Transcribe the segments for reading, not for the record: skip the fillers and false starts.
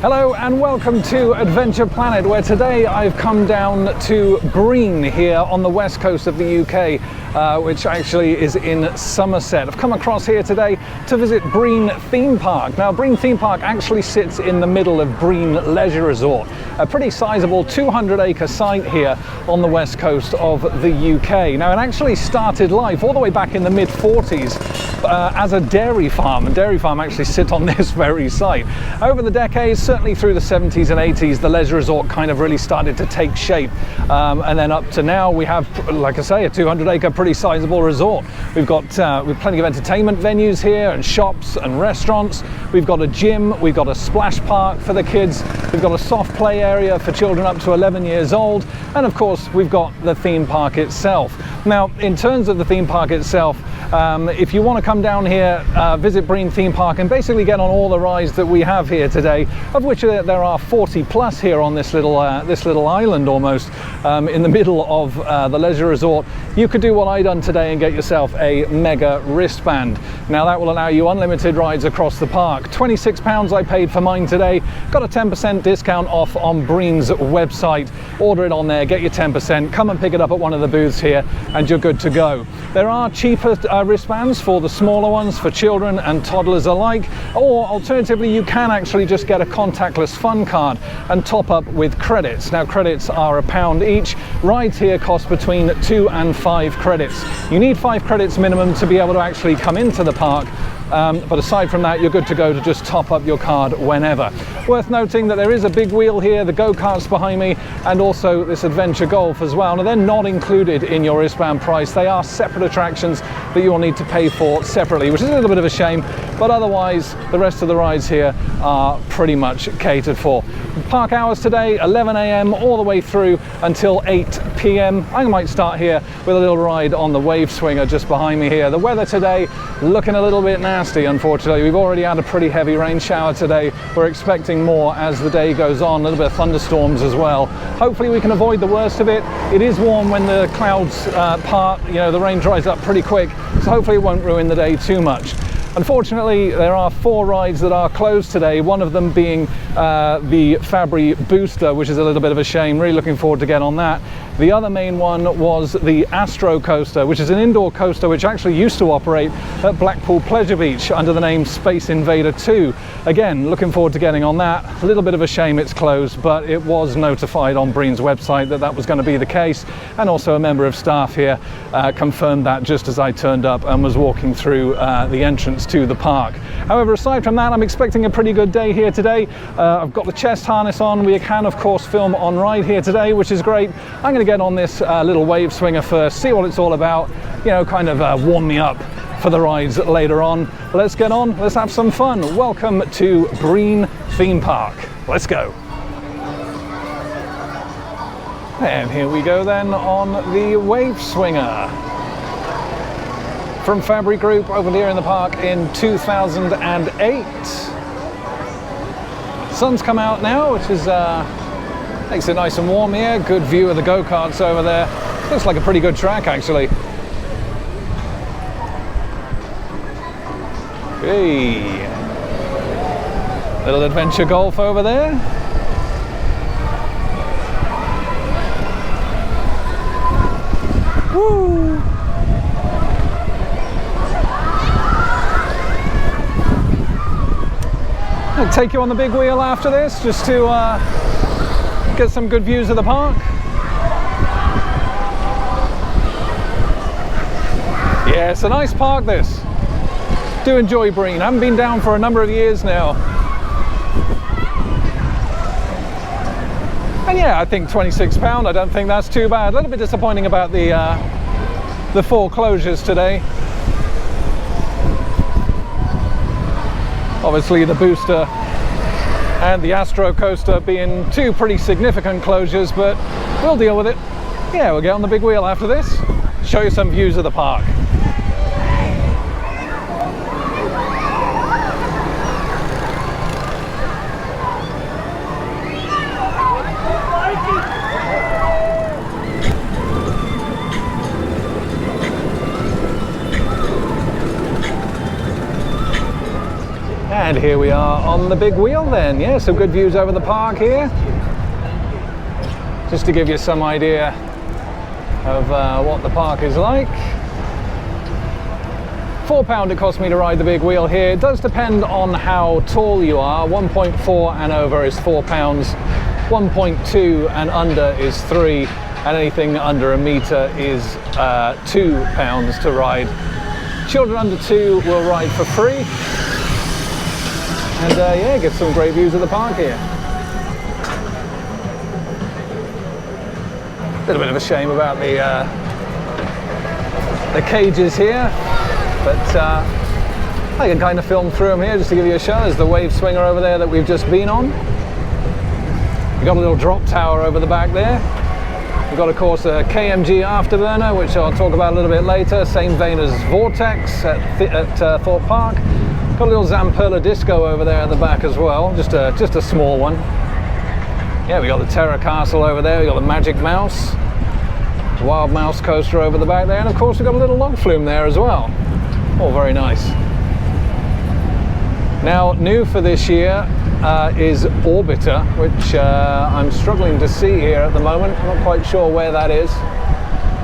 Hello and welcome to Adventure Planet, where today I've come down to Brean here on the west coast of the UK, which actually is in Somerset. I've come across here today to visit Brean Theme Park. Now, Brean Theme Park actually sits in the middle of Brean Leisure Resort, a pretty sizable 200-acre site here on the west coast of the UK. Now, it actually started life all the way back in the mid-40s as a dairy farm, and dairy farm actually sit on this very site. Over the decades, certainly through the 70s and 80s, the leisure resort kind of really started to take shape, and then up to now we have, like I say, a 200-acre pretty sizable resort. We've got with plenty of entertainment venues here and shops and restaurants. We've got a gym, we've got a splash park for the kids, we've got a soft play area for children up to 11 years old, and of course we've got the theme park itself. Now, in terms of the theme park itself, if you want to come down here, visit Brean Theme Park and basically get on all the rides that we have here today, of which there are 40 plus here on this little island almost in the middle of the leisure resort. You could do what I done today and get yourself a mega wristband. Now, that will allow you unlimited rides across the park. £26 I paid for mine today. Got a 10% discount off on Brean's website. Order it on there, get your 10%, come and pick it up at one of the booths here and you're good to go. There are cheaper wristbands for the smaller ones for children and toddlers alike, or alternatively you can actually just get a contactless fun card and top up with credits. Now, credits are £1 each. Rides here cost between 2 and 5 credits. You need 5 credits minimum to be able to actually come into the park. But aside from that, you're good to go to just top up your card whenever. Worth noting that there is a big wheel here, the go-karts behind me, and also this adventure golf as well. Now, they're not included in your wristband price. They are separate attractions that you will need to pay for separately, which is a little bit of a shame, but otherwise the rest of the rides here are pretty much catered for. Park hours today, 11 AM all the way through until 8 PM. I might start here with a little ride on the wave swinger just behind me here. The weather today looking a little bit nasty, unfortunately. We've already had a pretty heavy rain shower today. We're expecting more as the day goes on, a little bit of thunderstorms as well. Hopefully we can avoid the worst of it. It is warm when the clouds part, you know, the rain dries up pretty quick, so hopefully it won't ruin the day too much. Unfortunately, there are 4 rides that are closed today, one of them being the Fabry Booster, which is a little bit of a shame. Really looking forward to get on that. The other main one was the Astro Coaster, which is an indoor coaster which actually used to operate at Blackpool Pleasure Beach under the name Space Invader 2. Again, looking forward to getting on that. A little bit of a shame it's closed, but it was notified on Brean's website that that was going to be the case, and also a member of staff here confirmed that just as I turned up and was walking through the entrance to the park. However, aside from that, I'm expecting a pretty good day here today. I've got the chest harness on. We can, of course, film on ride here today, which is great. I'm going to get on this little wave swinger first, see what it's all about, you know, kind of warm me up for the rides later on. Let's get on, let's have some fun. Welcome to Brean Theme Park. Let's go. And here we go then on the wave swinger. From Fabry Group, opened here in the park in 2008. Sun's come out now, which is makes it nice and warm here. Good view of the go-karts over there. Looks like a pretty good track, actually. Hey, little adventure golf over there. Woo! I'll take you on the big wheel after this, just to get some good views of the park. Yeah, it's a nice park, this. Do enjoy Brean. I haven't been down for a number of years now. And yeah, I think £26, I don't think that's too bad. A little bit disappointing about the 4 closures today. Obviously the Booster and the Astro Coaster being 2 pretty significant closures, but we'll deal with it. Yeah, we'll get on the big wheel after this, show you some views of the park. And here we are on the big wheel then. Yeah, some good views over the park here. Just to give you some idea of what the park is like. £4 it cost me to ride the big wheel here. It does depend on how tall you are. 1.4 and over is £4. 1.2 and under is £3. And anything under a metre is £2 to ride. Children under 2 will ride for free. And yeah, get some great views of the park here. A little bit of a shame about the cages here, but I can kind of film through them here just to give you a show. There's the wave swinger over there that we've just been on. We've got a little drop tower over the back there. We've got, of course, a KMG Afterburner, which I'll talk about a little bit later. Same vein as Vortex at Thorpe Park. Got a little Zamperla disco over there at the back as well, just a small one. Yeah, we got the Terror Castle over there. We got the Magic Mouse, Wild Mouse coaster over the back there, and of course we've got a little log flume there as well. All very nice. Now, new for this year is Orbiter, which I'm struggling to see here at the moment. I'm not quite sure where that is.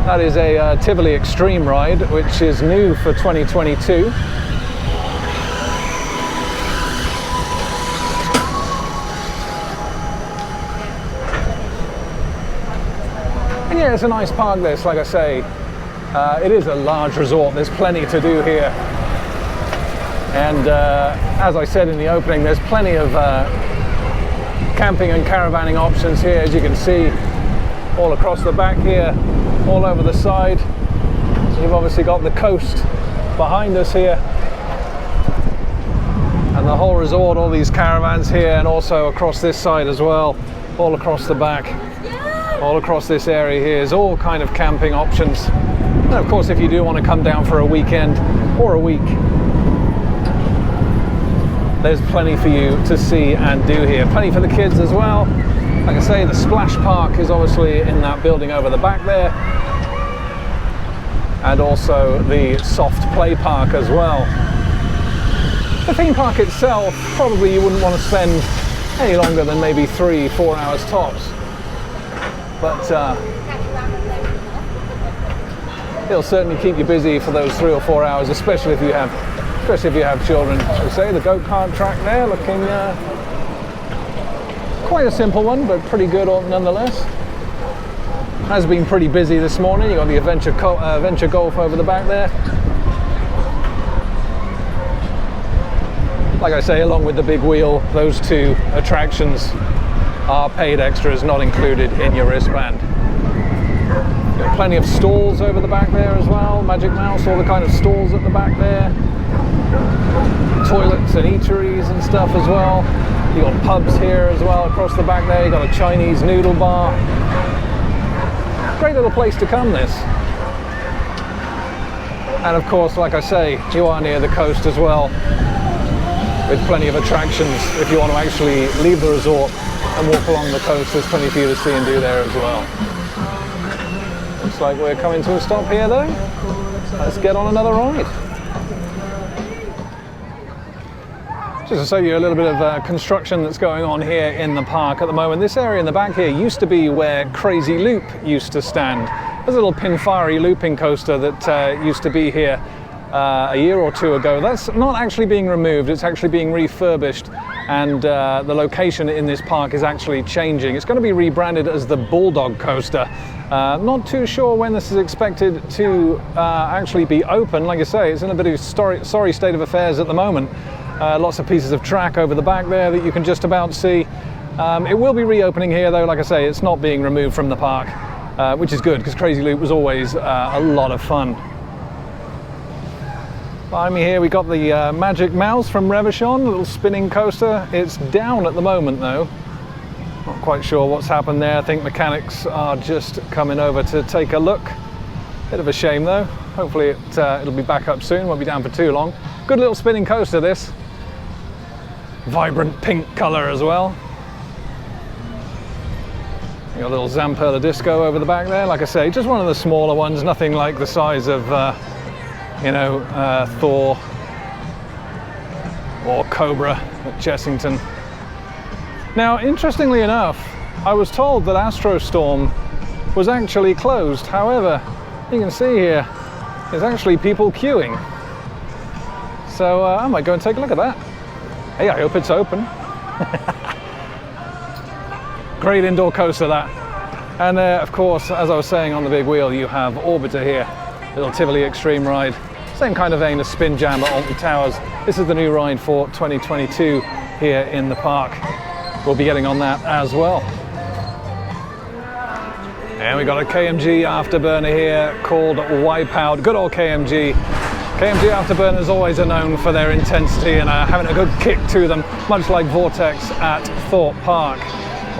That is a Tivoli Extreme ride, which is new for 2022. And yeah, it's a nice park this, like I say. It is a large resort, there's plenty to do here. And as I said in the opening, there's plenty of camping and caravanning options here, as you can see, all across the back here, all over the side. You've obviously got the coast behind us here. And the whole resort, all these caravans here, and also across this side as well, all across the back. All across this area here is all kind of camping options. And of course, if you do want to come down for a weekend or a week, there's plenty for you to see and do here. Plenty for the kids as well. Like I say, the splash park is obviously in that building over the back there. And also the soft play park as well. The theme park itself, probably you wouldn't want to spend any longer than maybe 3-4 hours tops. But it'll certainly keep you busy for those 3 or 4 hours, especially if you have children. As I say, the go-kart track there, looking quite a simple one, but pretty good nonetheless. Has been pretty busy this morning. You've got the Adventure Golf over the back there. Like I say, along with the big wheel, those 2 attractions are paid extras, not included in your wristband. Got plenty of stalls over the back there as well. Magic Mouse, all the kind of stalls at the back there. Toilets and eateries and stuff as well. You've got pubs here as well across the back there. You've got a Chinese noodle bar. Great little place to come, this. And of course, like I say, you are near the coast as well, with plenty of attractions if you want to actually leave the resort and walk along the coast. There's plenty for you to see and do there as well. Looks like we're coming to a stop here though. Let's get on another ride. Just to show you a little bit of construction that's going on here in the park at the moment. This area in the back here used to be where Crazy Loop used to stand. There's a little Pinfari looping coaster that used to be here a year or 2 ago. That's not actually being removed, it's actually being refurbished, and the location in this park is actually changing. It's going to be rebranded as the Bulldog Coaster. Not too sure when this is expected to actually be open. Like I say, it's in a bit of a sorry state of affairs at the moment. Lots of pieces of track over the back there that you can just about see. It will be reopening here though. Like I say, it's not being removed from the park, which is good because Crazy Loop was always a lot of fun. Behind me here we got the Magic Mouse from Revachon, a little spinning coaster. It's down at the moment though. Not quite sure what's happened there. I think mechanics are just coming over to take a look. Bit of a shame though. Hopefully it'll be back up soon, won't be down for too long. Good little spinning coaster this. Vibrant pink colour as well. You got a little Zamperla disco over the back there. Like I say, just one of the smaller ones, nothing like the size of Thor or Cobra at Chessington. Now, interestingly enough, I was told that Astro Storm was actually closed. However, you can see here, there's actually people queuing. So I might go and take a look at that. Hey, I hope it's open. Great indoor coaster, that. And of course, as I was saying, on the big wheel, you have Orbiter here, little Tivoli Extreme ride. Same kind of vein as Spin Jam at Alton Towers. This is the new ride for 2022 here in the park. We'll be getting on that as well. And we got a KMG Afterburner here called Wipeout. Good old KMG. KMG Afterburners always are known for their intensity and having a good kick to them, much like Vortex at Thorpe Park,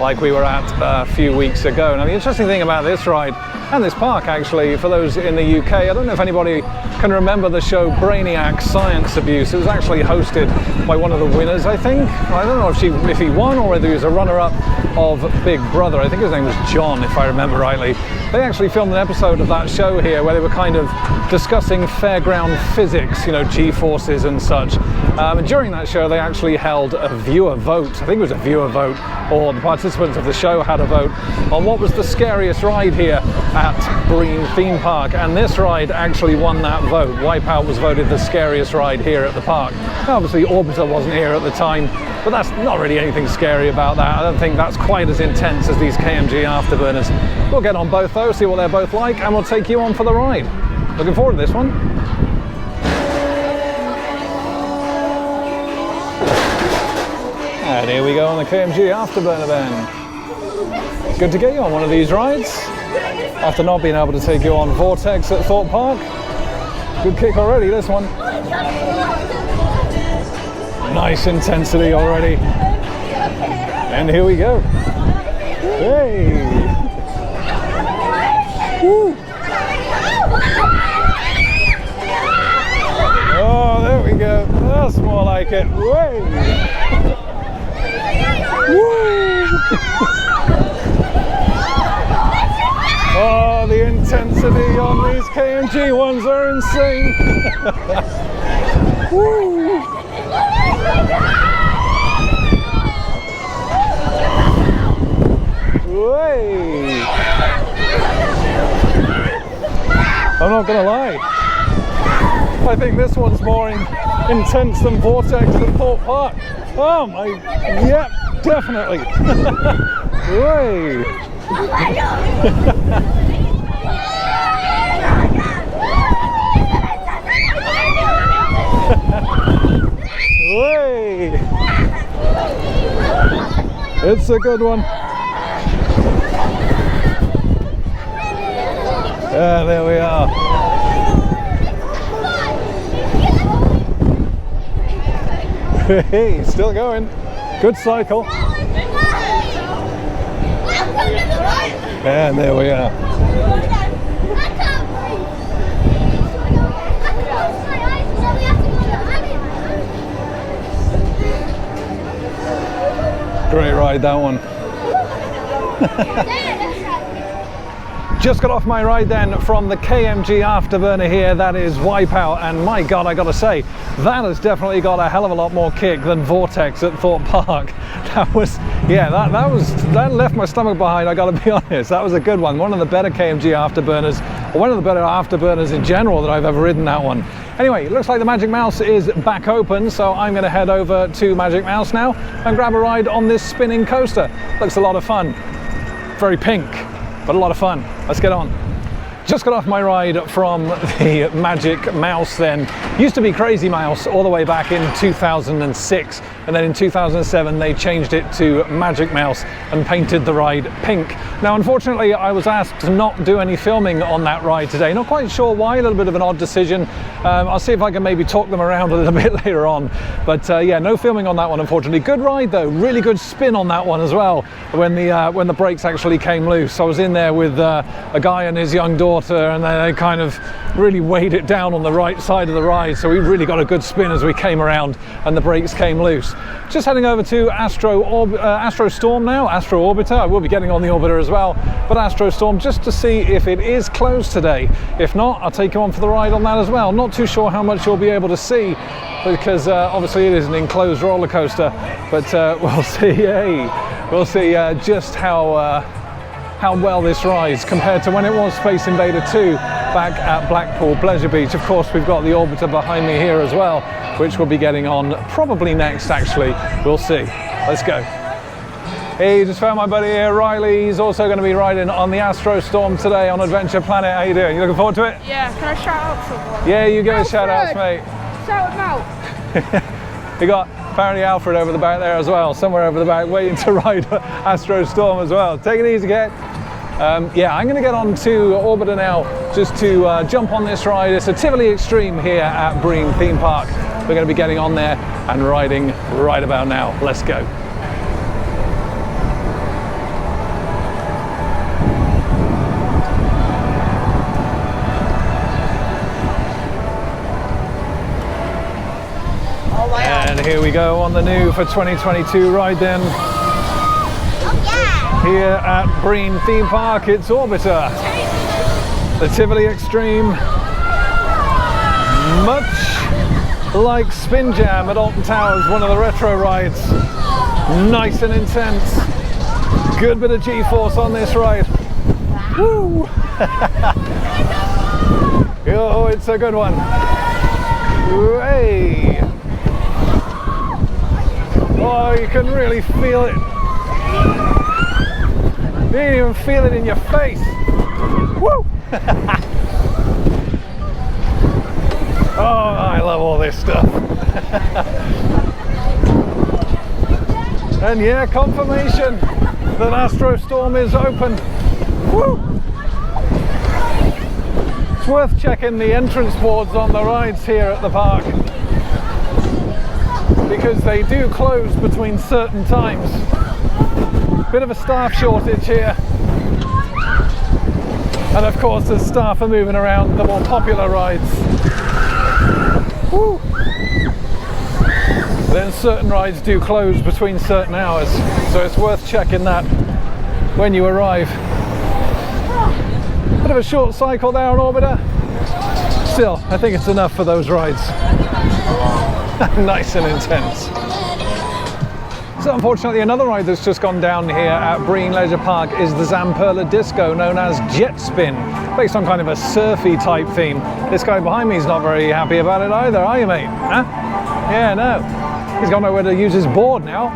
like we were at a few weeks ago. Now, the interesting thing about this ride and this park, actually, for those in the UK, I don't know if anybody can remember the show Brainiac Science Abuse. It was actually hosted by one of the winners, I think. I don't know if he won or whether he was a runner-up of Big Brother. I think his name was John, if I remember rightly. They actually filmed an episode of that show here where they were kind of discussing fairground physics, you know, G-forces and such. And during that show, they actually held a viewer vote. I think it was a viewer vote, or the participants of the show had a vote on what was the scariest ride here at Brean Theme Park. And this ride actually won that vote. Wipeout was voted the scariest ride here at the park. Now, obviously, Orbiter wasn't here at the time, but that's not really anything scary about that. I don't think that's quite as intense as these KMG Afterburners. We'll get on both those, see what they're both like, and we'll take you on for the ride. Looking forward to this one. And here we go on the KMG Afterburner then. Good to get you on one of these rides, after not being able to take you on Vortex at Thorpe Park. Good kick already, this one. Nice intensity already. And here we go. Hey! Woo! Oh, there we go. That's more like it. Way! Woo! Oh, the intensity on these KMG ones are insane. Woo! Way! I'm not gonna lie, I think this one's more intense than Vortex at Thorpe Park. Oh my, yep, definitely. Way! Way! It's a good one. Yeah, there we are. Hey, still going. Good cycle. And there we are. Great ride, that one. Just got off my ride then from the KMG Afterburner here, that is Wipeout, and my God, I gotta say, that has definitely got a hell of a lot more kick than Vortex at Thorpe Park. That was, yeah, that left my stomach behind, I gotta be honest. That was a good one, one of the better KMG Afterburners, or one of the better Afterburners in general that I've ever ridden, that one. Anyway, it looks like the Magic Mouse is back open, so I'm gonna head over to Magic Mouse now and grab a ride on this spinning coaster. Looks a lot of fun, very pink, but a lot of fun. Let's get on. Just got off my ride from the Magic Mouse then. Used to be Crazy Mouse all the way back in 2006, and then in 2007 they changed it to Magic Mouse and painted the ride pink. Now, unfortunately, I was asked to not do any filming on that ride today. Not quite sure why, a little bit of an odd decision. I'll see if I can maybe talk them around a little bit later on. But yeah, no filming on that one, unfortunately. Good ride though, really good spin on that one as well, when the brakes actually came loose. I was in there with a guy and his young daughter, and they kind of really weighed it down on the right side of the ride, so we really got a good spin as we came around and the brakes came loose. Just heading over to Astro Storm now, Astro Orbiter. I will be getting on the Orbiter as well, but Astro Storm just to see if it is closed today. If not, I'll take you on for the ride on that as well. Not too sure how much you'll be able to see, because obviously it is an enclosed roller coaster, but we'll see. Hey, we'll see just how well this rides compared to when it was Space Invader 2 back at Blackpool Pleasure Beach. Of course, we've got the Orbiter behind me here as well, which we'll be getting on probably next, actually. We'll see. Let's go. Hey, just found my buddy here, Riley. He's also going to be riding on the Astro Storm today on Adventure Planet. How you doing? You looking forward to it? Yeah, can I shout out someone? Yeah, you give us shout outs, mate. Shout him out. We got apparently Alfred over the back there as well, somewhere over the back, waiting to ride Astro Storm as well. Take it easy, kid. Yeah, I'm going to get on to Orbiter now, just to jump on this ride. It's a Tivoli Extreme here at Brean Theme Park. We're going to be getting on there and riding right about now. Let's go. And here we go on the new for 2022 ride then. Here at Brean Theme Park, it's Orbiter, the Tivoli Extreme. Much like Spin Jam at Alton Towers, one of the retro rides. Nice and intense. Good bit of G-force on this ride. Woo! Oh, it's a good one. Hey! Oh, you can really feel it. You can even feel it in your face. Woo! Oh, I love all this stuff. And yeah, confirmation that Astro Storm is open. Woo! It's worth checking the entrance boards on the rides here at the park, because they do close between certain times. Bit of a staff shortage here, and of course the staff are moving around the more popular rides. Woo. Then certain rides do close between certain hours, so it's worth checking that when you arrive. Bit of a short cycle there on Orbiter. Still, I think it's enough for those rides. Nice and intense. So unfortunately, another ride that's just gone down here at Brean Leisure Park is the Zamperla Disco, known as Jet Spin, based on kind of a surfy type theme. This guy behind me is not very happy about it either, are you, mate? Huh? Yeah, no. He's got nowhere to use his board now.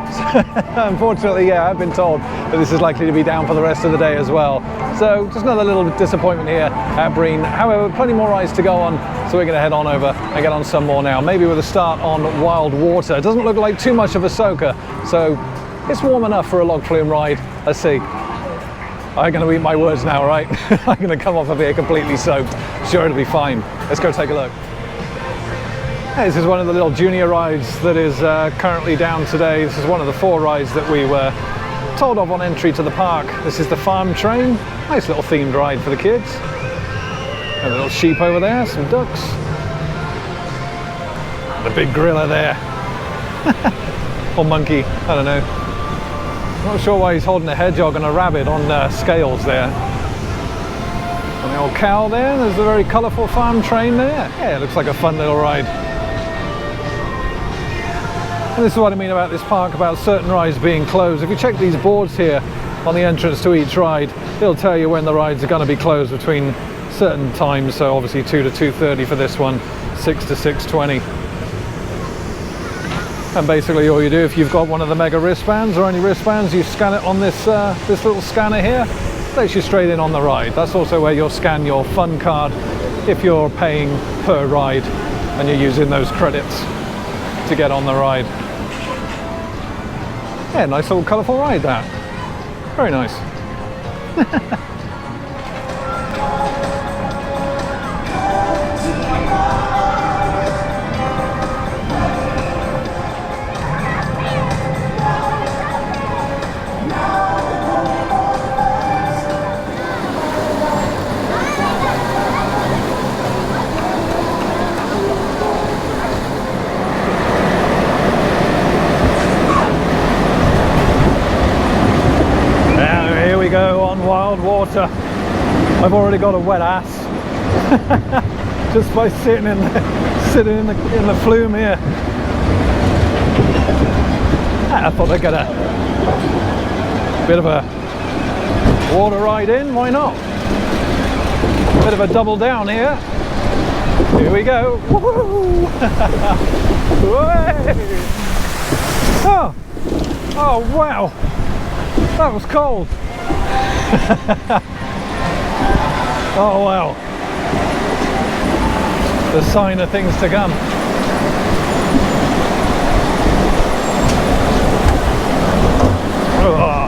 Unfortunately, yeah, I've been told that this is likely to be down for the rest of the day as well. So just another little disappointment here at Brean. However, plenty more rides to go on, so we're going to head on over and get on some more now. Maybe with a start on Wild Water. It doesn't look like too much of a soaker, so it's warm enough for a log flume ride. Let's see. I'm going to eat my words now, right? I'm going to come off of here completely soaked. Sure, it'll be fine. Let's go take a look. This is one of the little junior rides that is currently down today. This is one of the 4 rides that we were told of on entry to the park. This is the Farm Train. Nice little themed ride for the kids. A little sheep over there, some ducks. The big gorilla there. Or monkey, I don't know. Not sure why he's holding a hedgehog and a rabbit on scales there. And the old cow there. There's a very colourful farm train there. Yeah, it looks like a fun little ride. And this is what I mean about this park, about certain rides being closed. If you check these boards here on the entrance to each ride, it'll tell you when the rides are going to be closed between certain times. So obviously 2 to 2:30 for this one, 6 to 6:20. And basically all you do, if you've got one of the mega wristbands or any wristbands, you scan it on this this little scanner here. It takes you straight in on the ride. That's also where you'll scan your fun card if you're paying per ride and you're using those credits to get on the ride. Yeah, nice little colourful ride that. Very nice. water. I've already got a wet ass just by sitting in the flume here. I thought I'd get a bit of a water ride in, why not? Bit of a double down here. Here we go. Woohoo! Oh. Oh wow, that was cold. Oh wow, the sign of things to come. Oh.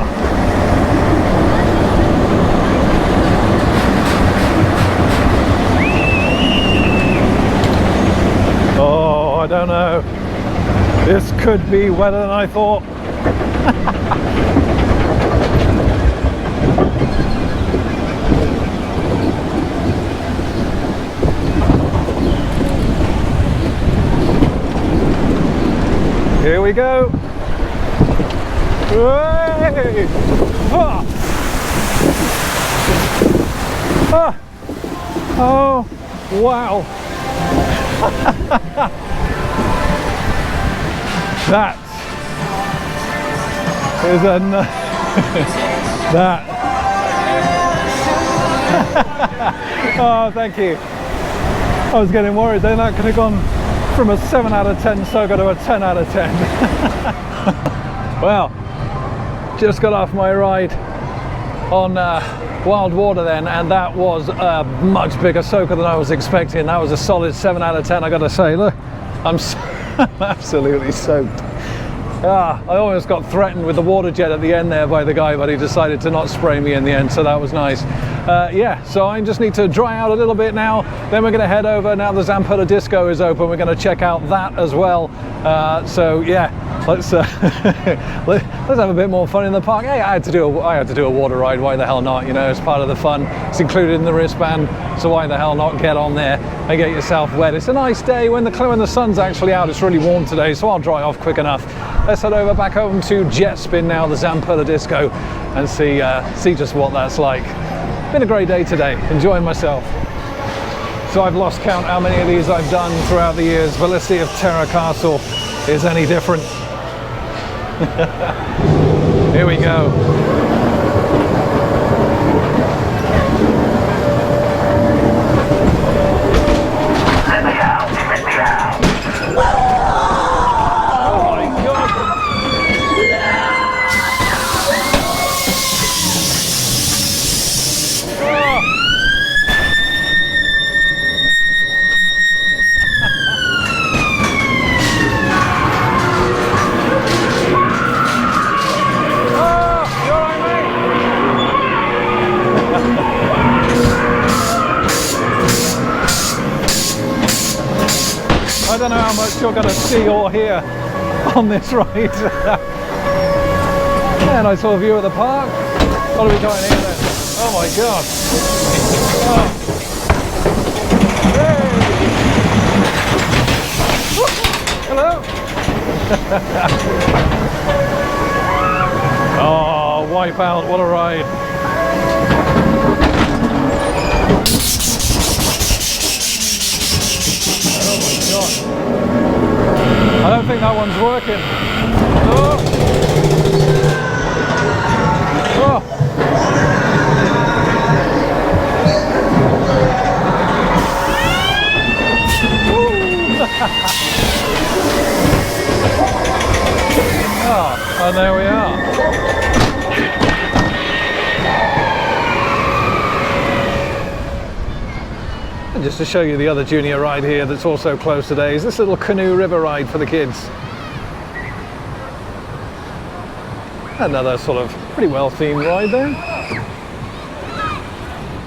Oh, I don't know. This could be wetter than I thought. Here we go. Hey! Ah! Ah! Oh, wow. That is that. Oh, thank you. I was getting worried then that could have gone from a 7 out of 10 soaker to a 10 out of 10. Well, just got off my ride on Wild Water then, and that was a much bigger soaker than I was expecting. That was a solid 7 out of 10, I gotta say. Look, I'm absolutely soaked. I almost got threatened with the water jet at the end there by the guy, but he decided to not spray me in the end, so that was nice. Yeah, so I just need to dry out a little bit now, then we're going to head over. Now the Zamperla Disco is open, we're going to check out that as well. So yeah, let's have a bit more fun in the park. Hey, I had to do a water ride, why the hell not? You know, it's part of the fun. It's included in the wristband, so why the hell not get on there and get yourself wet. It's a nice day when the sun's actually out. It's really warm today, so I'll dry off quick enough. Let's head over back home to Jet Spin now, the Zamperla Disco, and see just what that's like. Been a great day today, enjoying myself. So I've lost count how many of these I've done throughout the years, but let's see if Terra Castle is any different. Here we go. Let me out, let me out. Oh my God. I don't know how much you're going to see or hear on this ride. Yeah, nice little view of the park. What are we going here then? Oh my God. Oh. Hey. Hello. Oh, Wipeout, what a ride. I don't think that one's working. Oh. Oh. Oh, and there we are. And just to show you the other junior ride here that's also closed today is this little canoe river ride for the kids. Another sort of pretty well themed ride there.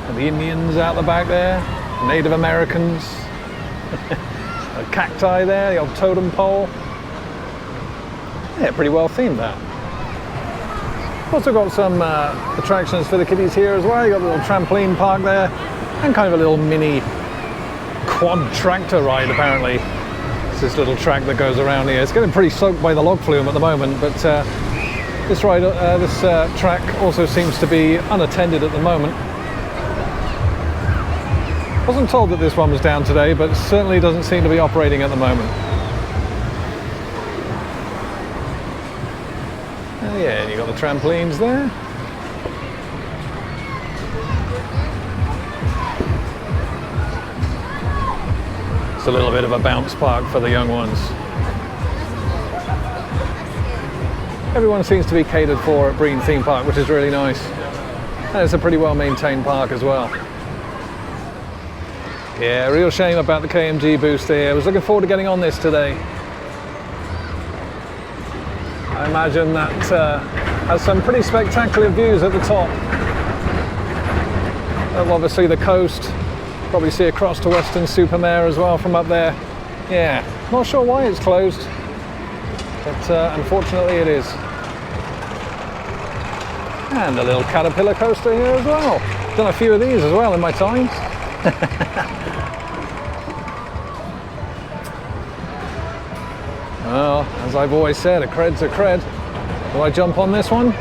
And the Indians out the back there, Native Americans, a cacti there, the old totem pole. Yeah, pretty well themed that. Also got some attractions for the kiddies here as well. You got a little trampoline park there and kind of a little mini quad tractor ride apparently. It's this little track that goes around here. It's getting pretty soaked by the log flume at the moment, but This ride, this track also seems to be unattended at the moment. Wasn't told that this one was down today, but certainly doesn't seem to be operating at the moment. Oh yeah, and you got the trampolines there. It's a little bit of a bounce park for the young ones. Everyone seems to be catered for at Brean Theme Park, which is really nice. And it's a pretty well maintained park as well. Yeah, real shame about the KMG booster here. I was looking forward to getting on this today. I imagine that has some pretty spectacular views at the top. Obviously the coast. Probably see across to Weston-super-Mare as well from up there. Yeah, not sure why it's closed, but unfortunately it is. And a little caterpillar coaster here as well. Done a few of these as well in my time. Well, as I've always said, a cred's a cred. Will I jump on this one?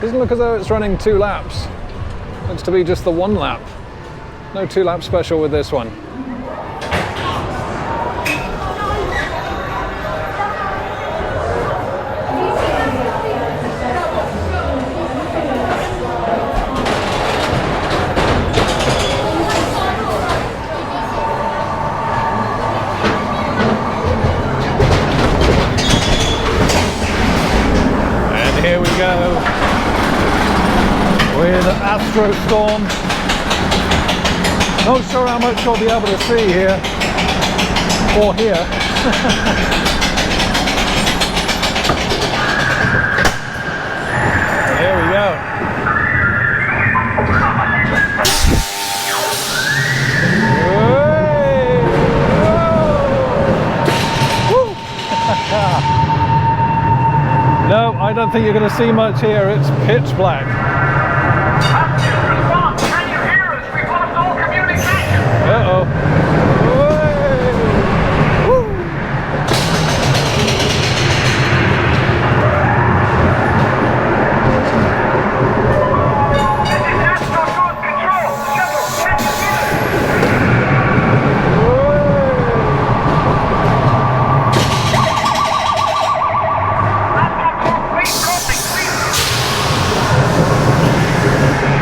Doesn't look as though it's running 2 laps. Looks to be just the 1 lap. No 2 lap special with this one. And here we go. With Astro Storm. Not sure how much you'll be able to see here or here. Here we go. No, I don't think you're going to see much here. It's pitch black. Uh-oh. This is Astro Storm control. Shuttle, can you hear us?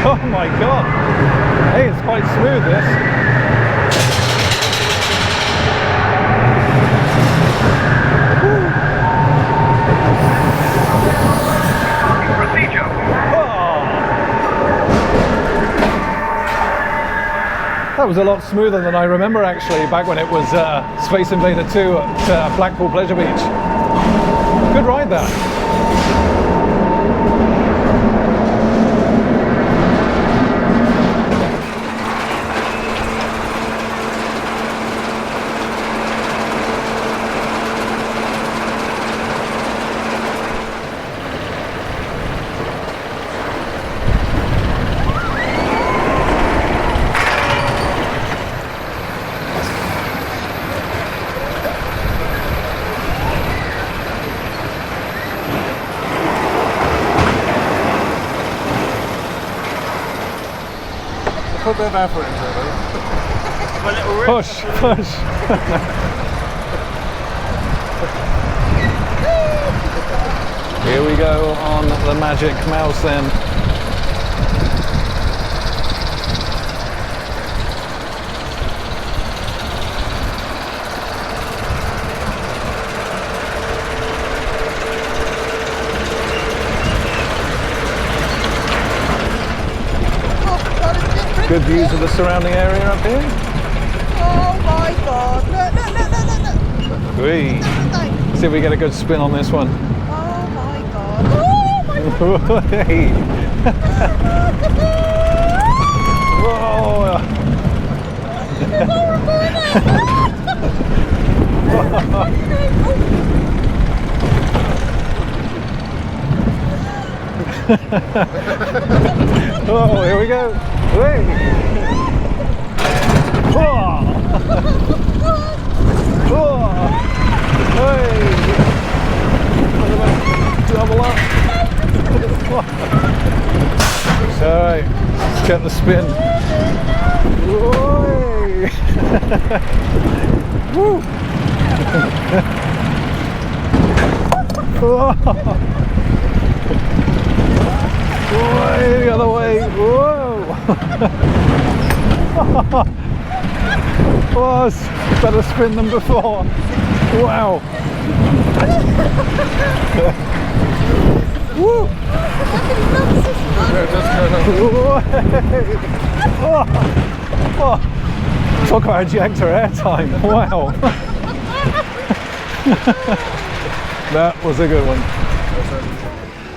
Oh my god. Hey, it's quite smooth, this. That was a lot smoother than I remember actually, back when it was Space Invader 2 at Blackpool Pleasure Beach. Good ride that. Put a bit of effort into it, Push, push. Here we go on the Magic Mouse then. Good views of the surrounding area up here. Oh my god. Look. Whee. See if we get a good spin on this one. Oh my god. Oh my god. Hey. Whoa. Oh, here we go. Hey. Oh. Oh. Hey. Double up. It's all right. Let's get the spin. Whoa. Woo. Way the other way. Whoa. Oh, it's better spin than before. Wow. Woo. Oh. Oh. Talk about ejector airtime. Wow. That was a good one.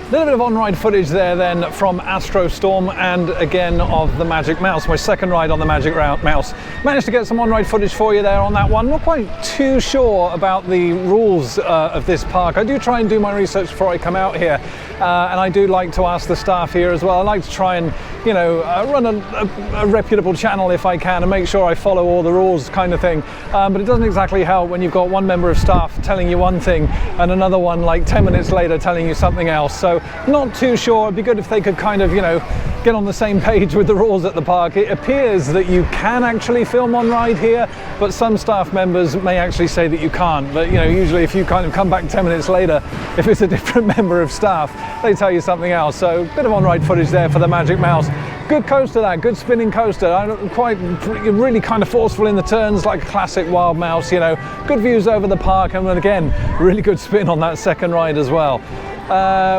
A little bit of on-ride footage there then from Astro Storm and again of the Magic Mouse, my second ride on the Magic Mouse. Managed to get some on-ride footage for you there on that one. Not quite too sure about the rules of this park. I do try and do my research before I come out here, and I do like to ask the staff here as well. I like to try and, you know, run a reputable channel if I can and make sure I follow all the rules kind of thing. But it doesn't exactly help when you've got one member of staff telling you one thing and another one like 10 minutes later telling you something else. So not too sure. It'd be good if they could kind of, you know, get on the same page with the rules at the park. It appears that you can actually film on ride here, but some staff members may actually say that you can't. But, you know, usually if you kind of come back 10 minutes later, if it's a different member of staff, they tell you something else. So a bit of on-ride footage there for the Magic Mouse. Good coaster, that good spinning coaster. Quite really kind of forceful in the turns, like a classic Wild Mouse. You know, good views over the park, and again, really good spin on that second ride as well.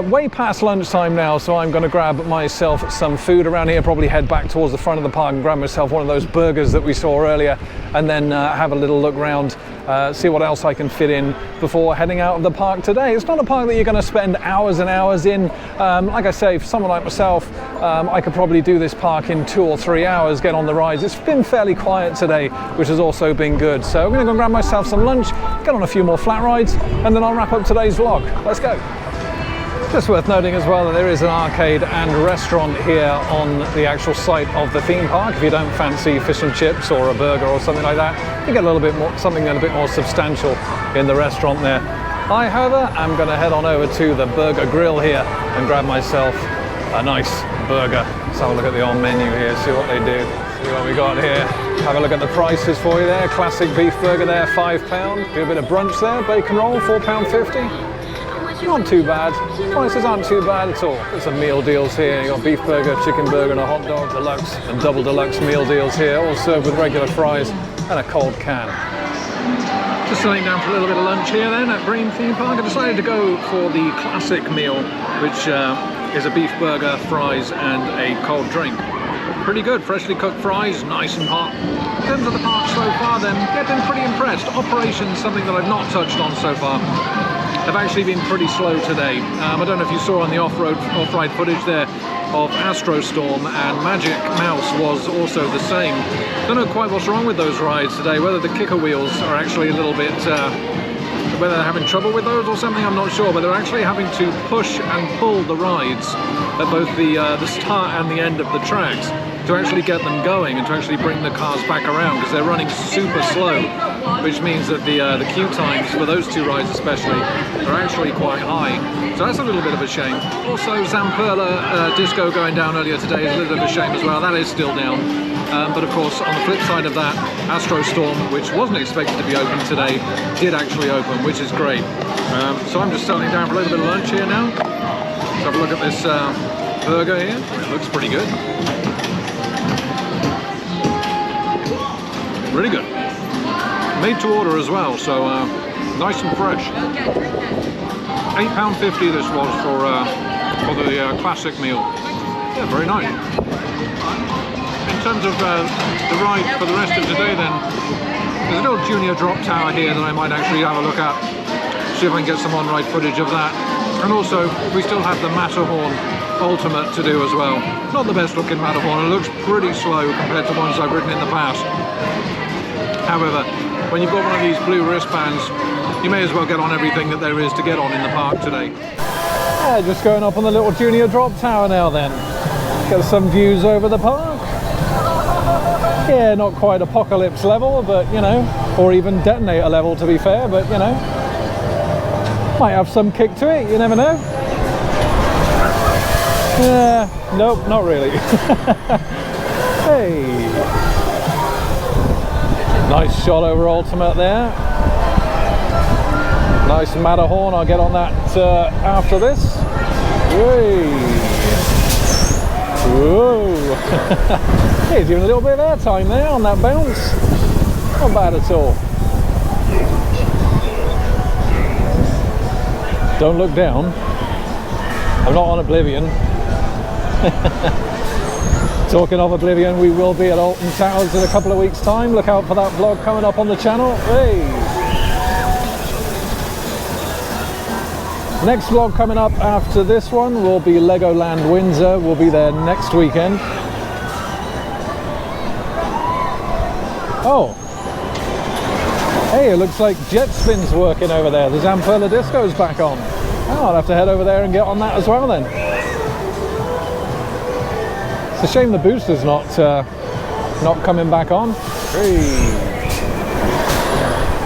Way past lunchtime now, so I'm going to grab myself some food around here, probably head back towards the front of the park and grab myself one of those burgers that we saw earlier, and then have a little look around, see what else I can fit in before heading out of the park today. It's not a park that you're going to spend hours and hours in. Like I say, for someone like myself, I could probably do this park in 2 or 3 hours, get on the rides. It's been fairly quiet today, which has also been good. So I'm going to go grab myself some lunch, get on a few more flat rides, and then I'll wrap up today's vlog. Let's go. Just worth noting as well that there is an arcade and restaurant here on the actual site of the theme park. If you don't fancy fish and chips or a burger or something like that, you get a little bit more, something a bit more substantial in the restaurant there. I, however, am going to head on over to the burger grill here and grab myself a nice burger. Let's have a look at the old menu here, see what they do, see what we got here. Have a look at the prices for you there. Classic beef burger there, £5. Do a bit of brunch there, bacon roll, £4.50. Not too bad. Prices aren't too bad at all. There's some meal deals here. You've got beef burger, chicken burger and a hot dog, deluxe and double deluxe meal deals here, all served with regular fries and a cold can. Just sitting down for a little bit of lunch here then at Brean Theme Park. I decided to go for the classic meal, which is a beef burger, fries and a cold drink. Pretty good, freshly cooked fries, nice and hot. In terms of the park so far then, I've been pretty impressed. Operations, something that I've not touched on so far, have actually been pretty slow today. I don't know if you saw on the off-ride footage there of Astro Storm, and Magic Mouse was also the same. Don't know quite what's wrong with those rides today, whether the kicker wheels are actually a little bit, whether they're having trouble with those or something, I'm not sure, but they're actually having to push and pull the rides at both the start and the end of the tracks to actually get them going and to actually bring the cars back around, because they're running super slow, which means that the queue times for those two rides especially are actually quite high. So that's a little bit of a shame. Also, Zamperla Disco going down earlier today is a little bit of a shame as well. That is still down. But of course, on the flip side of that, Astro Storm, which wasn't expected to be open today, did actually open, which is great. So I'm just settling down for a little bit of lunch here now. Let's have a look at this burger here. It looks pretty good. Really good. Made to order as well, so nice and fresh. £8.50 this was for the classic meal. Yeah, very nice. In terms of the ride for the rest of today then, there's a little junior drop tower here that I might actually have a look at, see if I can get some on-ride footage of that. And also, we still have the Matterhorn Ultimate to do as well. Not the best looking Matterhorn, it looks pretty slow compared to ones I've ridden in the past. However, when you've got one of these blue wristbands, you may as well get on everything that there is to get on in the park today. Yeah, just going up on the little junior drop tower now then. Got some views over the park. Yeah, not quite apocalypse level, but you know, or even detonator level to be fair, but you know, might have some kick to it, you never know. Yeah, nope, not really. Hey, nice shot over Ultimate there. Nice Matterhorn, I'll get on that after this. Hey. Whoa. Hey, he's doing a little bit of airtime there on that bounce. Not bad at all. Don't look down. I'm not on Oblivion. Talking of Oblivion, we will be at Alton Towers in a couple of weeks' time. Look out for that vlog coming up on the channel. Hey! Next vlog coming up after this one will be Legoland Windsor. We'll be there next weekend. Oh! Hey, it looks like jet spin's working over there. The Zamperla Disco's back on. Oh, I'll have to head over there and get on that as well then. It's a shame the booster's not coming back on. Hey.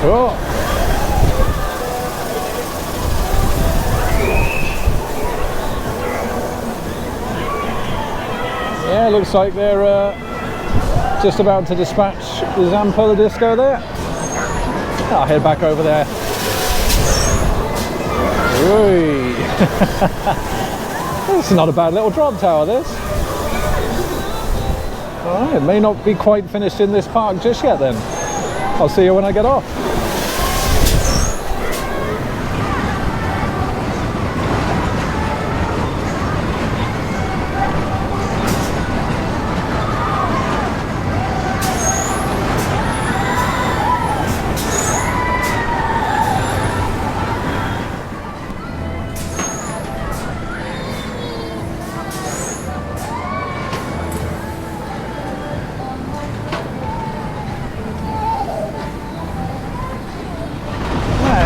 Oh. Yeah, looks like they're just about to dispatch the Zamperla Disco there. I'll head back over there. It's not a bad little drop tower, this. Alright, it may not be quite finished in this park just yet then. I'll see you when I get off.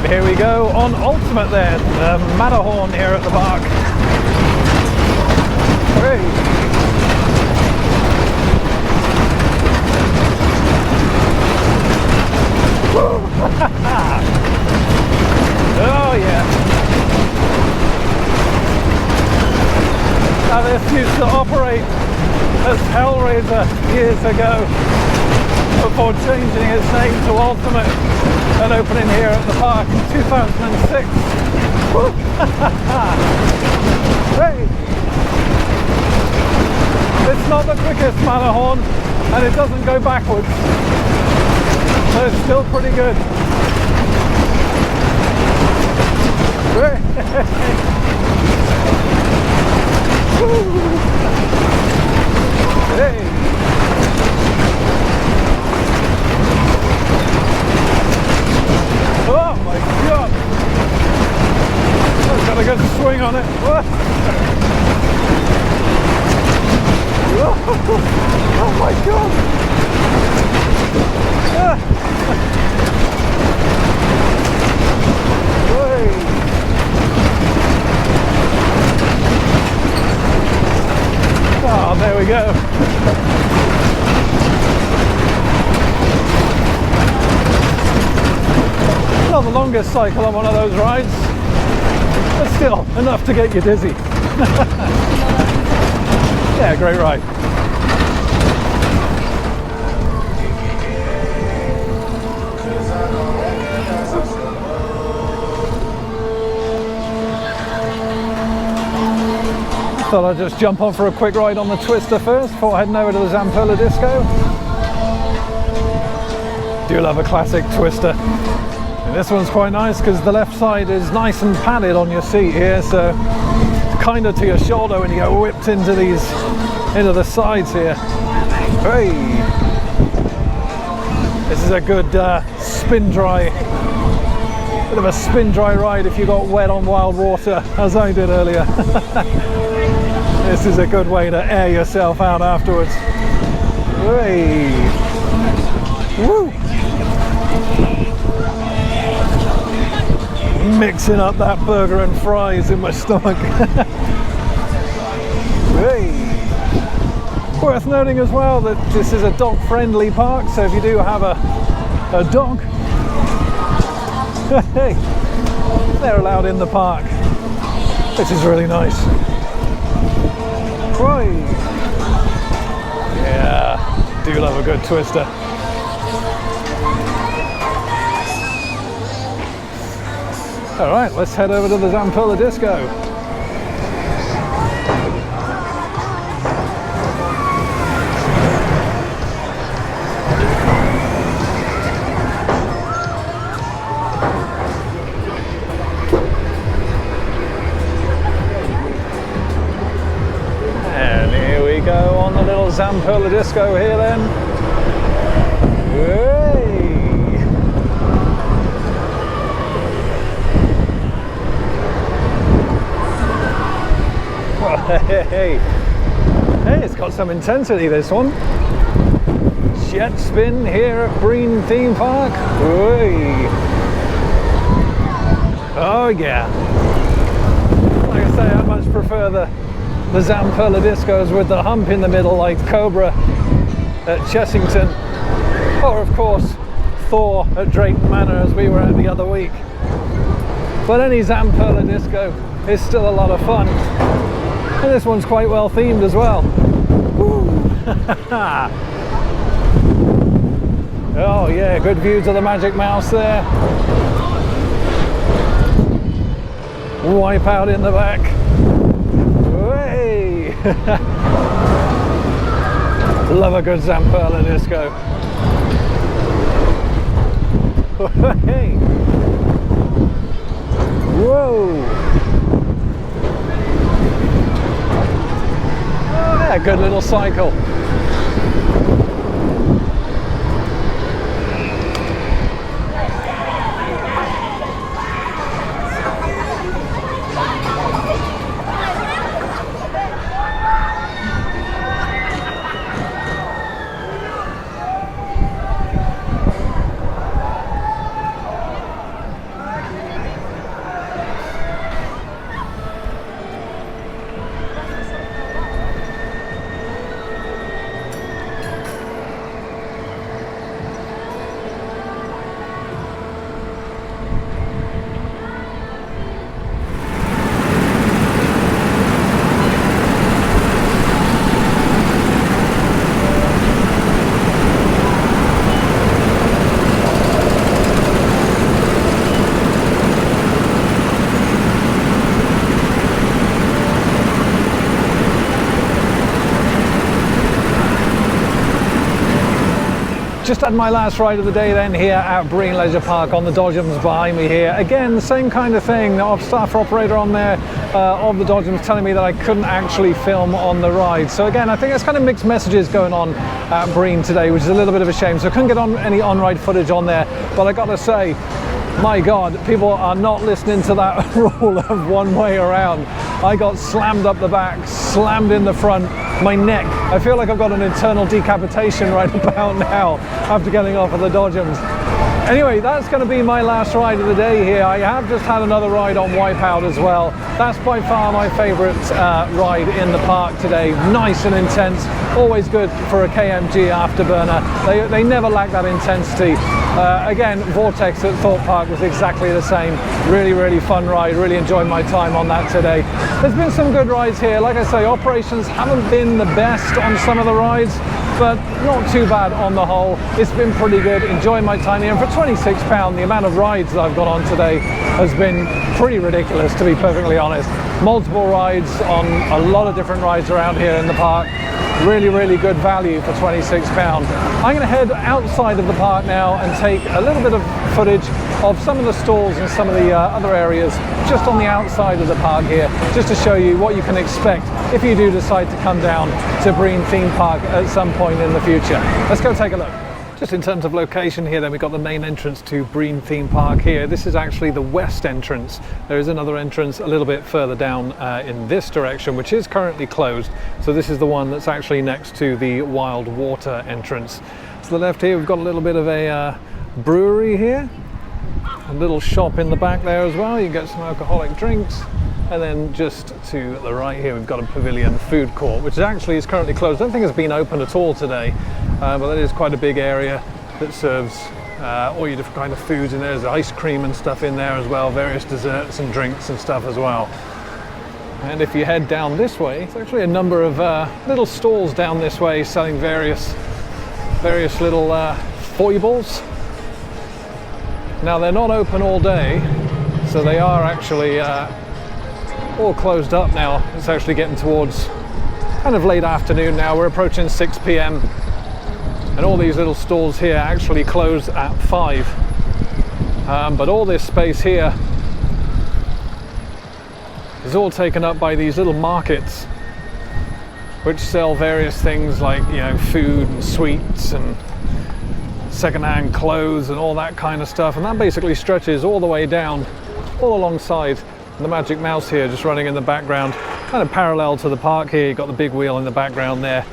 Here we go on Ultimate then, the Matterhorn here at the park. Hey. Oh yeah. Now this used to operate as Hellraiser years ago before changing its name to Ultimate and opening here at the park in 2006. Hey! It's not the quickest Matterhorn and it doesn't go backwards, but it's still pretty good. Hey! Oh my god! I've got a good swing on it. Oh my god! Oh, there we go. Not the longest cycle on one of those rides, but still enough to get you dizzy. Yeah, great ride. Thought I'd just jump on for a quick ride on the Twister first before heading over to the Zamperla Disco. Do love a classic Twister. And this one's quite nice because the left side is nice and padded on your seat here, so it's kind of to your shoulder when you get whipped into the sides here. Hey, this is a good spin dry, bit of a spin dry ride if you got wet on wild water, as I did earlier. This is a good way to air yourself out afterwards. Hey, woo! mixing up that burger and fries in my stomach. Hey. Worth noting as well that this is a dog-friendly park, so if you do have a dog, hey, they're allowed in the park, which is really nice. Right. Yeah, do love a good twister. All right, let's head over to the Zamperla Disco. And here we go on the little Zamperla Disco here then. Hey. Hey, it's got some intensity, this one. Jet spin here at Brean Theme Park. Oy. Oh yeah. Like I say, I much prefer the Zamperla Discos with the hump in the middle, like Cobra at Chessington, or of course Thor at Drayton Manor, as we were at the other week. But any Zamperla Disco is still a lot of fun. And this one's quite well themed as well. Oh yeah, good views of the Magic Mouse there. Wipeout in the back. Hey! Love a good Zamperla Disco. Hey! Whoa! Yeah, good little cycle. Just had my last ride of the day then here at Brean Leisure Park on the Dodgems behind me here. Again, the same kind of thing. The staff operator on there of the Dodgems telling me that I couldn't actually film on the ride. So again, I think there's kind of mixed messages going on at Brean today, which is a little bit of a shame. So I couldn't get on any on-ride footage on there, but I gotta say, my God, people are not listening to that rule of one way around. I got slammed up the back, slammed in the front, my neck. I feel like I've got an internal decapitation right about now after getting off of the Dodgems. Anyway, that's going to be my last ride of the day here. I have just had another ride on Wipeout as well. That's by far my favourite ride in the park today. Nice and intense, always good for a KMG Afterburner. They never lack that intensity. Again, Vortex at Thorpe Park was exactly the same. Really, really fun ride. Really enjoyed my time on that today. There's been some good rides here. Like I say, operations haven't been the best on some of the rides, but not too bad on the whole. It's been pretty good, enjoying my time here. And for £26, the amount of rides that I've got on today has been pretty ridiculous, to be perfectly honest. Multiple rides on a lot of different rides around here in the park. Really, really good value for £26. I'm going to head outside of the park now and take a little bit of footage of some of the stalls and some of the other areas just on the outside of the park here, just to show you what you can expect if you do decide to come down to Brean Theme Park at some point in the future. Let's go take a look. Just in terms of location here, then we've got the main entrance to Brean Theme Park here. This is actually the west entrance. There is another entrance a little bit further down in this direction, which is currently closed. So this is the one that's actually next to the Wild Water entrance. To the left here, we've got a little bit of a brewery here. A little shop in the back there as well. You can get some alcoholic drinks. And then just to the right here, we've got a pavilion food court, which actually is currently closed. I don't think it's been open at all today, but that is quite a big area that serves all your different kind of foods in there. There's ice cream and stuff in there as well, various desserts and drinks and stuff as well. And if you head down this way, there's actually a number of little stalls down this way selling various little foibles. Now they're not open all day, so they are actually all closed up now. It's actually getting towards kind of late afternoon now. We're approaching 6 p.m. and all these little stalls here actually close at 5. But all this space here is all taken up by these little markets which sell various things like, you know, food and sweets and second-hand clothes and all that kind of stuff. And that basically stretches all the way down, all alongside the Magic Mouse here, just running in the background, kind of parallel to the park here. You've got the big wheel in the background there,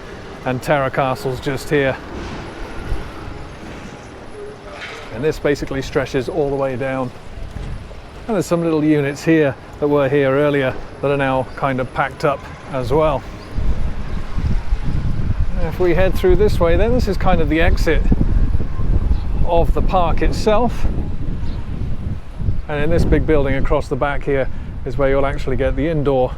and Terra Castle's just here. And this basically stretches all the way down. And there's some little units here that were here earlier that are now kind of packed up as well. And if we head through this way, then this is kind of the exit of the park itself. And in this big building across the back here is where you'll actually get the indoor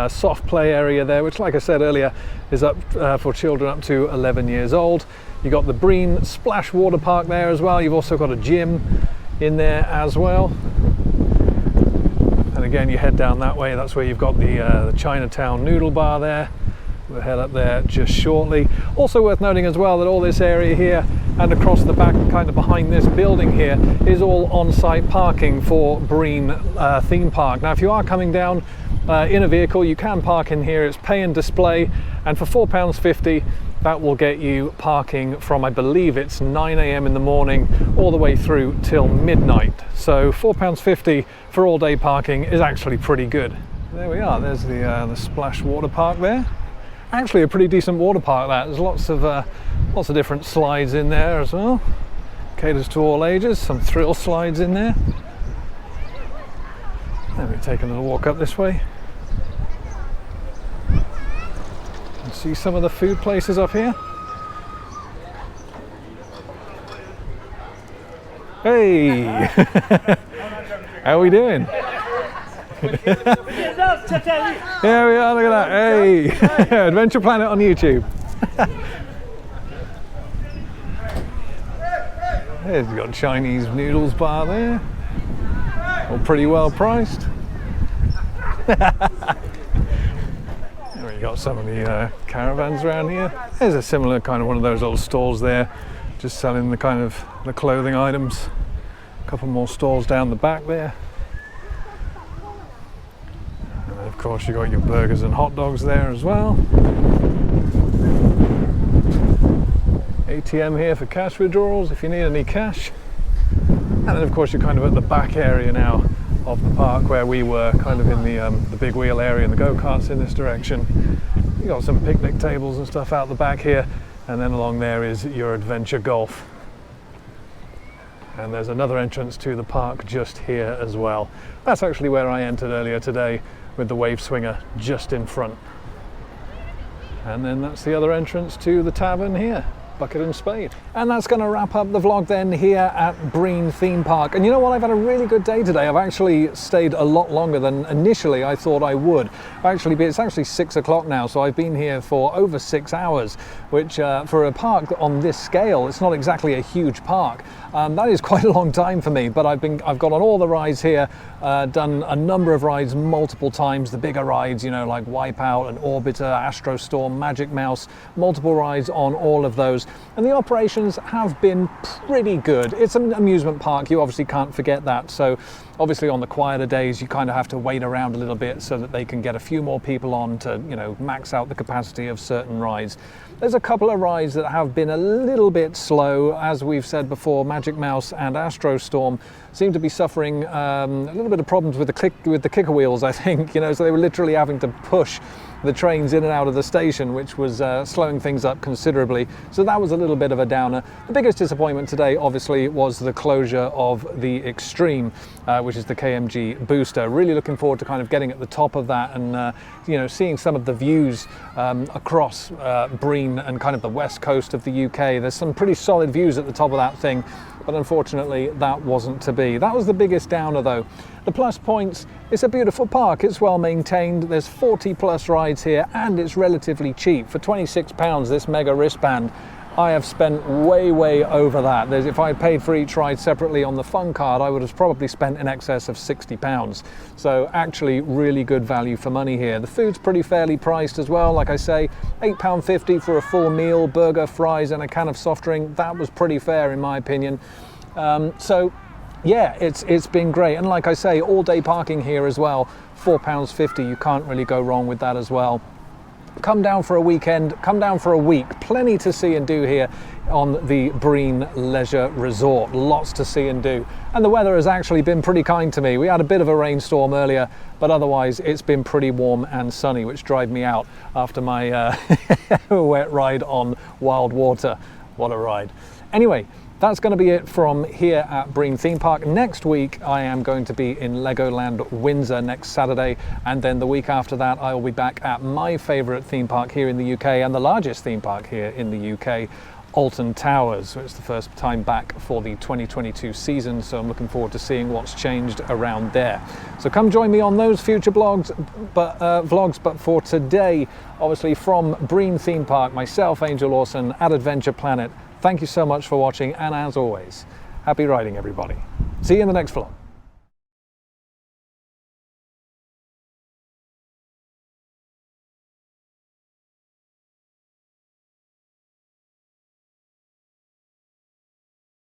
soft play area there, which, like I said earlier, is up for children up to 11 years old. You've got the Brean Splash Water Park there as well. You've also got a gym in there as well. And again, you head down that way, that's where you've got the Chinatown Noodle Bar there. We'll head up there just shortly. Also worth noting as well that all this area here and across the back, kind of behind this building here, is all on-site parking for Brean Theme Park. Now, if you are coming down in a vehicle, you can park in here. It's pay and display, and for £4.50, that will get you parking from, I believe it's 9 a.m. in the morning all the way through till midnight. So £4.50 for all-day parking is actually pretty good. There we are. There's the Splash Water Park there. Actually a pretty decent water park that. There's lots of different slides in there as well. Caters to all ages. Some thrill slides in there. Let me take a little walk up this way and see some of the food places up here. Hey, how are we doing? There we are, look at that. Hey, Adventure Planet on YouTube. There's got Chinese noodles bar there. All pretty well priced. There we got some of the caravans around here. There's a similar kind of one of those little stalls there, just selling the kind of the clothing items. A couple more stalls down the back there. Of course, you've got your burgers and hot dogs there as well. ATM here for cash withdrawals if you need any cash. And then of course you're kind of at the back area now of the park where we were, kind of in the big wheel area and the go-karts in this direction. You've got some picnic tables and stuff out the back here, and then along there is your adventure golf. And there's another entrance to the park just here as well. That's actually where I entered earlier today, with the wave swinger just in front. And then that's the other entrance to the tavern here, Bucket and Spade. And that's going to wrap up the vlog then here at Brean Theme Park. And you know what, I've had a really good day today. I've actually stayed a lot longer than initially I thought I would. It's actually 6 o'clock now, so I've been here for over 6 hours, which for a park on this scale, it's not exactly a huge park. That is quite a long time for me, but I've got on all the rides here, done a number of rides multiple times, the bigger rides, you know, like Wipeout and Orbiter, Astro Storm, Magic Mouse, multiple rides on all of those. And the operations have been pretty good. It's an amusement park, you obviously can't forget that. So obviously on the quieter days, you kind of have to wait around a little bit so that they can get a few more people on to, you know, max out the capacity of certain rides. There's a couple of rides that have been a little bit slow. As we've said before, Magic Mouse and Astro Storm seem to be suffering a little bit of problems with the kicker wheels, I think, you know, so they were literally having to push the trains in and out of the station, which was slowing things up considerably. So that was a little bit of a downer. The biggest disappointment today, obviously, was the closure of the Extreme, which is the KMG booster. Really looking forward to kind of getting at the top of that and you know, seeing some of the views across Brean and kind of the west coast of the UK. There's some pretty solid views at the top of that thing, but unfortunately that wasn't to be. That was the biggest downer though. The plus points, it's a beautiful park, it's well maintained, there's 40 plus rides here, and it's relatively cheap. For £26, this mega wristband, I have spent way over that. If I had paid for each ride separately on the fun card, I would have probably spent in excess of £60. So actually really good value for money here. The food's pretty fairly priced as well. Like I say, £8.50 for a full meal, burger, fries and a can of soft drink. That was pretty fair in my opinion. So yeah, it's been great. And like I say, all day parking here as well, £4.50. You can't really go wrong with that as well. Come down for a weekend, come down for a week. Plenty to see and do here on the Brean Leisure Resort. Lots to see and do. And the weather has actually been pretty kind to me. We had a bit of a rainstorm earlier, but otherwise it's been pretty warm and sunny, which dried me out after my wet ride on Wild Water. What a ride. Anyway, that's going to be it from here at Brean Theme Park. Next week I am going to be in Legoland Windsor next Saturday, and then the week after that I will be back at my favourite theme park here in the UK and the largest theme park here in the UK, Alton Towers. It's the first time back for the 2022 season, so I'm looking forward to seeing what's changed around there. So come join me on those future vlogs, but for today, obviously from Brean Theme Park, myself, Angel Lawson at Adventure Planet, thank you so much for watching, and as always, happy riding everybody. See you in the next vlog.